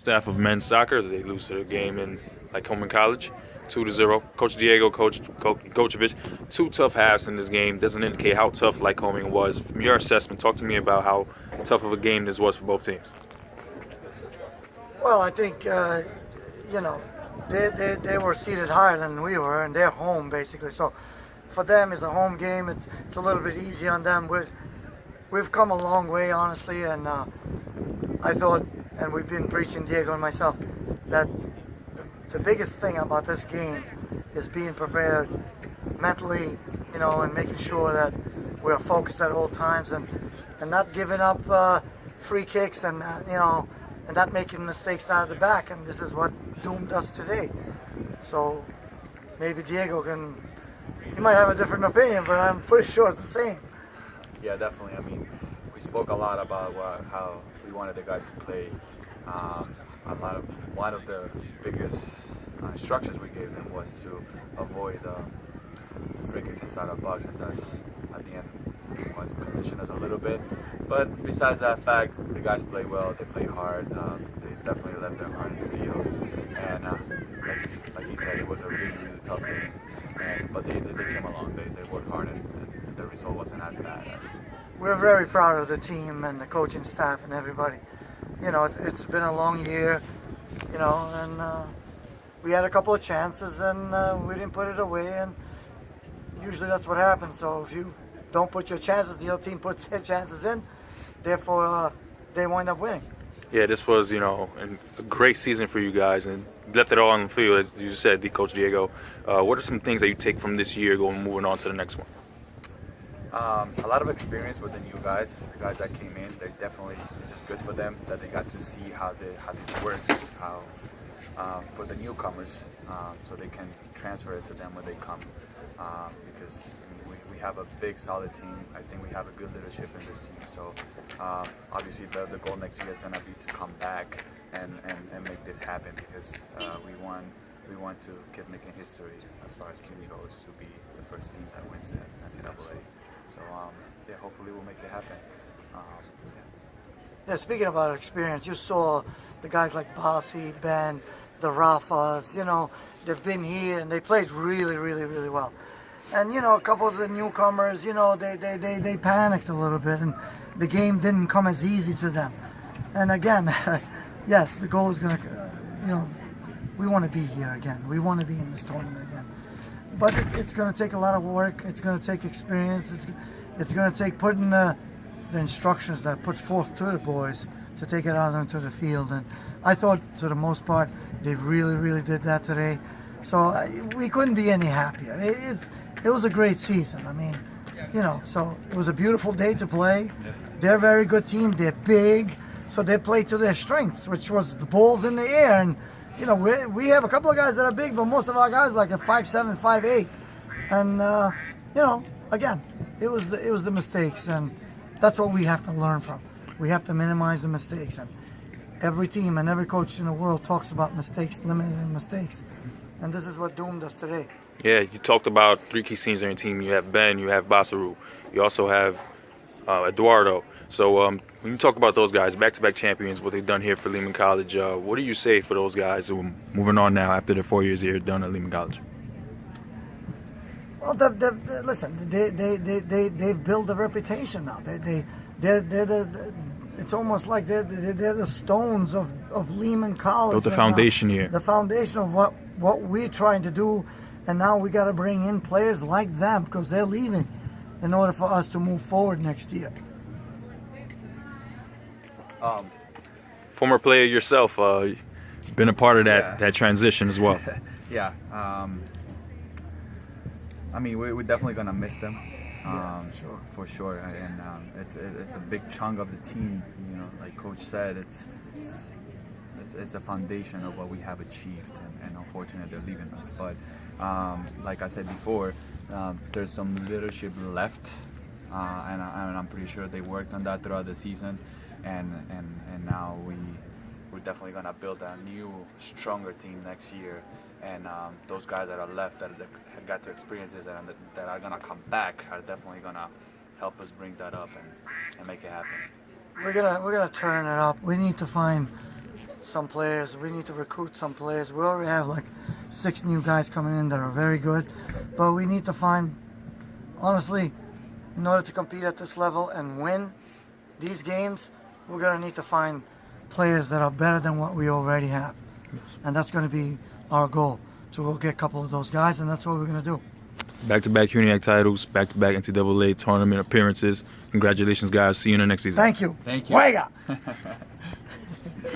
Staff of men's soccer as they lose to the game in Lycoming College, 2-0. Coach Diego, Coachevich, two tough halves in this game. Doesn't indicate how tough Lycoming was. From your assessment, talk to me about how tough of a game this was for both teams. Well, I think they were seated higher than we were, and they're home basically. So for them, it's a home game. It's a little bit easy on them. We've come a long way, honestly, and I thought, and we've been preaching, Diego and myself, that the biggest thing about this game is being prepared mentally, and making sure that we're focused at all times and not giving up free kicks and not making mistakes out of the back. And this is what doomed us today. So maybe Diego he might have a different opinion, but I'm pretty sure it's the same. Yeah, definitely. I mean, we spoke a lot about how we wanted the guys to play. One of the biggest instructions we gave them was to avoid free kicks inside our box, and that's at the end what conditioned us a little bit. But besides that fact, the guys play well. They play hard. They definitely left their heart in the field, and like he said, it was a really, really tough game. But they came along. They worked hard, and the result wasn't as bad as. We're very proud of the team and the coaching staff and everybody. It's been a long year, and we had a couple of chances and we didn't put it away, and usually that's what happens. So if you don't put your chances, the other team puts their chances in, therefore they wind up winning. Yeah, this was, a great season for you guys, and left it all on the field, as you said, Coach Diego. What are some things that you take from this year moving on to the next one? A lot of experience with the new guys, the guys that came in. They definitely, it's just good for them that they got to see how this works, how for the newcomers, so they can transfer it to them when they come. Because we have a big, solid team. I think we have a good leadership in this team. So obviously the goal next year is going to be to come back and make this happen, because we want to keep making history as far as CUNY goes, to be the first team that wins the NCAA. So hopefully we'll make it happen. Yeah, speaking about experience, you saw the guys like Bossy, Ben, the Rafas, they've been here and they played really, really, really well. And, a couple of the newcomers, they panicked a little bit, and the game didn't come as easy to them. And again, yes, the goal is going to, we want to be here again. We want to be in this tournament again. But it's going to take a lot of work. It's going to take experience. It's going to take putting the instructions that put forth to the boys to take it out onto the field. And I thought, to the most part, they really, really did that today. So we couldn't be any happier. It was a great season. I mean, so it was a beautiful day to play. They're a very good team. They're big, so they played to their strengths, which was the balls in the air. And we have a couple of guys that are big, but most of our guys like a 5'7", 5'8", and again, it was the mistakes, and that's what we have to learn from. We have to minimize the mistakes, and every team and every coach in the world talks about mistakes, limiting mistakes, and this is what doomed us today. Yeah, you talked about three key seniors on your team. You have Ben, you have Basaru, you also have Eduardo. So when you talk about those guys, back-to-back champions, what they've done here for Lycoming College, what do you say for those guys who are moving on now after their 4 years here done at Lycoming College? Well, listen, they've built a reputation now. It's almost like they're the stones of Lycoming College. Built the foundation here. The foundation of what we're trying to do, and now we got to bring in players like them because they're leaving in order for us to move forward next year. Former player yourself, been a part of that transition as well. Yeah. I mean, we're definitely gonna miss them, sure. for sure, and it's a big chunk of the team. Like Coach said, it's a foundation of what we have achieved, and unfortunately they're leaving us. But like I said before, there's some leadership left, and I'm pretty sure they worked on that throughout the season, and now we're definitely gonna build a new, stronger team next year. And those guys that are left that got to experience this and that are gonna come back are definitely gonna help us bring that up and make it happen. We're gonna turn it up. We need to find some players. We need to recruit some players. We already have like 6 new guys coming in that are very good, but we need to find, honestly, in order to compete at this level and win these games, we're going to need to find players that are better than what we already have. And that's going to be our goal, to go get a couple of those guys, and that's what we're going to do. Back-to-back UNIAC titles, back-to-back NCAA tournament appearances. Congratulations, guys. See you in the next season. Thank you. Thank you. Juega!